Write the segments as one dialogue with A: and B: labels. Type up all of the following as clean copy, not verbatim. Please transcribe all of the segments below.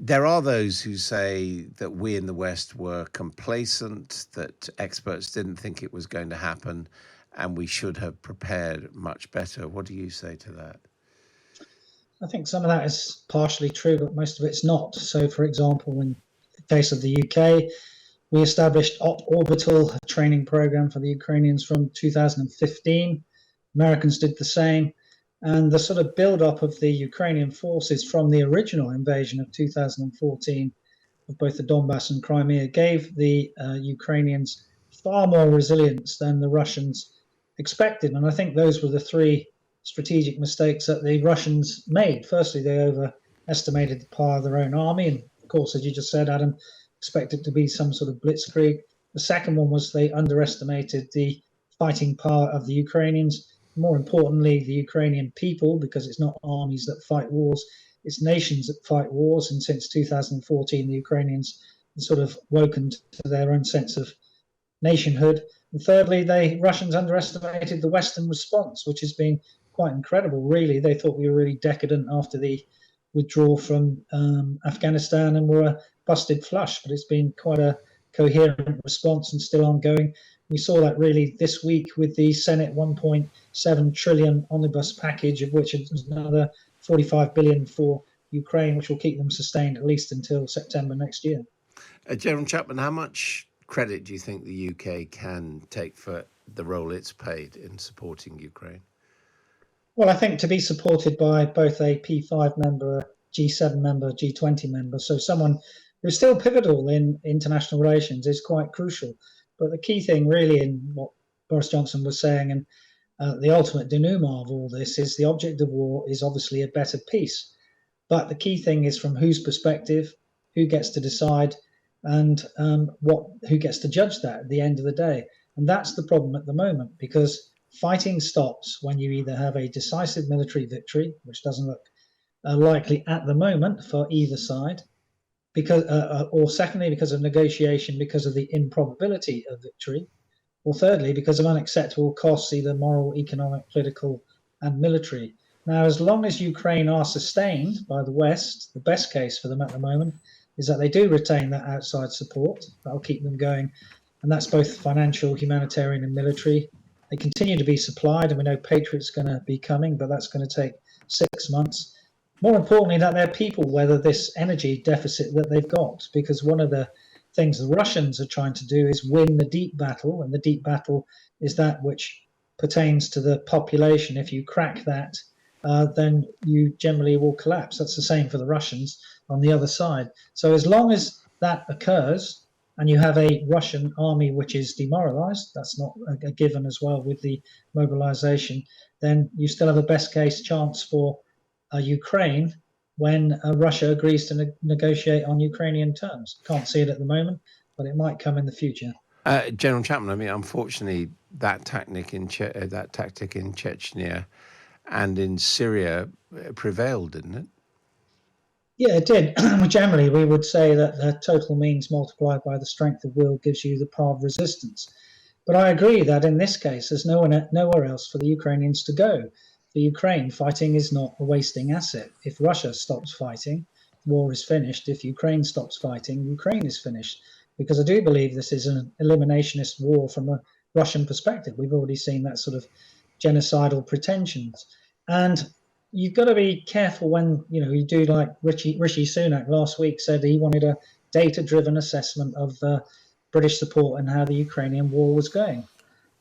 A: There are those who say that we in the West were complacent, that experts didn't think it was going to happen, and we should have prepared much better. What do you say to that?
B: I think some of that is partially true, but most of it's not. So, for example, in the case of the UK, we established orbital training program for the Ukrainians from 2015. Americans did the same. And the sort of build-up of the Ukrainian forces from the original invasion of 2014 of both the Donbass and Crimea gave the Ukrainians far more resilience than the Russians expected. And I think those were the three strategic mistakes that the Russians made. Firstly, they overestimated the power of their own army. And of course, as you just said, Adam, expected to be some sort of blitzkrieg. The second one was they underestimated the fighting power of the Ukrainians. More importantly, the Ukrainian people, because it's not armies that fight wars, it's nations that fight wars. And since 2014, the Ukrainians have sort of woken to their own sense of nationhood. And thirdly, the Russians underestimated the Western response, which has been quite incredible, really. They thought we were really decadent after the withdrawal from Afghanistan and were busted flush, but it's been quite a coherent response and still ongoing. We saw that really this week with the Senate 1.7 trillion omnibus package, of which is another 45 billion for Ukraine, which will keep them sustained at least until September next year.
A: General Chapman, how much credit do you think the UK can take for the role it's played in supporting Ukraine?
B: Well, I think to be supported by both a P5 member, G7 member, G20 member, so someone who's still pivotal in international relations is quite crucial. But the key thing really in what Boris Johnson was saying and the ultimate denouement of all this is the object of war is obviously a better peace. But the key thing is from whose perspective, who gets to decide, and who gets to judge that at the end of the day. And that's the problem at the moment, because fighting stops when you either have a decisive military victory, which doesn't look likely at the moment for either side, because, or secondly, because of negotiation, because of the improbability of victory, or thirdly, because of unacceptable costs, either moral, economic, political, and military. Now, as long as Ukraine are sustained by the West, the best case for them at the moment is that they do retain that outside support. That'll keep them going. And that's both financial, humanitarian, and military. They continue to be supplied, and we know Patriot's going to be coming, but that's going to take 6 months. More importantly, that their people weather this energy deficit that they've got, because one of the things the Russians are trying to do is win the deep battle, and the deep battle is that which pertains to the population. If you crack that, then you generally will collapse. That's the same for the Russians on the other side. So as long as that occurs, and you have a Russian army which is demoralized, that's not a given as well with the mobilization, then you still have a best case chance for Ukraine when Russia agrees to negotiate on Ukrainian terms. Can't see it at the moment, but it might come in the future.
A: General Chapman, I mean, unfortunately, that tactic in Chechnya and in Syria prevailed, didn't it?
B: Yeah, it did. Generally, we would say that the total means multiplied by the strength of will gives you the power of resistance. But I agree that in this case, there's nowhere else for the Ukrainians to go. For Ukraine, fighting is not a wasting asset. If Russia stops fighting, war is finished. If Ukraine stops fighting, Ukraine is finished. Because I do believe this is an eliminationist war from a Russian perspective. We've already seen that sort of genocidal pretensions. And you've got to be careful when, you do like Rishi Sunak last week said he wanted a data-driven assessment of British support and how the Ukrainian war was going.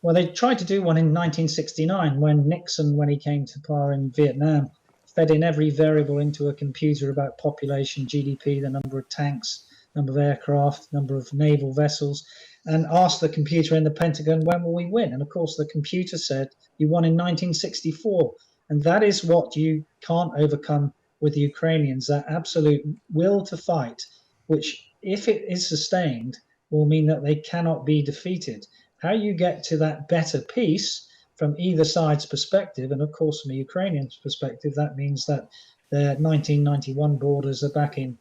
B: Well, they tried to do one in 1969 when Nixon, when he came to power in Vietnam, fed in every variable into a computer about population, GDP, the number of tanks, number of aircraft, number of naval vessels, and asked the computer in the Pentagon, when will we win? And of course, the computer said, you won in 1964. And that is what you can't overcome with the Ukrainians, that absolute will to fight, which, if it is sustained, will mean that they cannot be defeated. How you get to that better peace from either side's perspective, and of course from the Ukrainians' perspective, that means that their 1991 borders are back in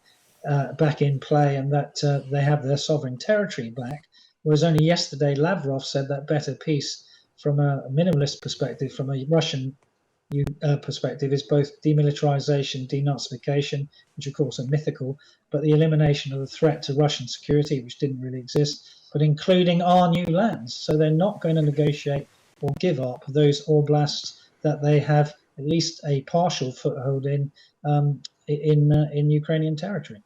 B: play, and that they have their sovereign territory back. Whereas only yesterday Lavrov said that better peace from a minimalist perspective, from a Russian perspective is both demilitarization, denazification, which of course are mythical, but the elimination of the threat to Russian security, which didn't really exist, but including our new lands. So they're not going to negotiate or give up those oblasts that they have at least a partial foothold in Ukrainian territory.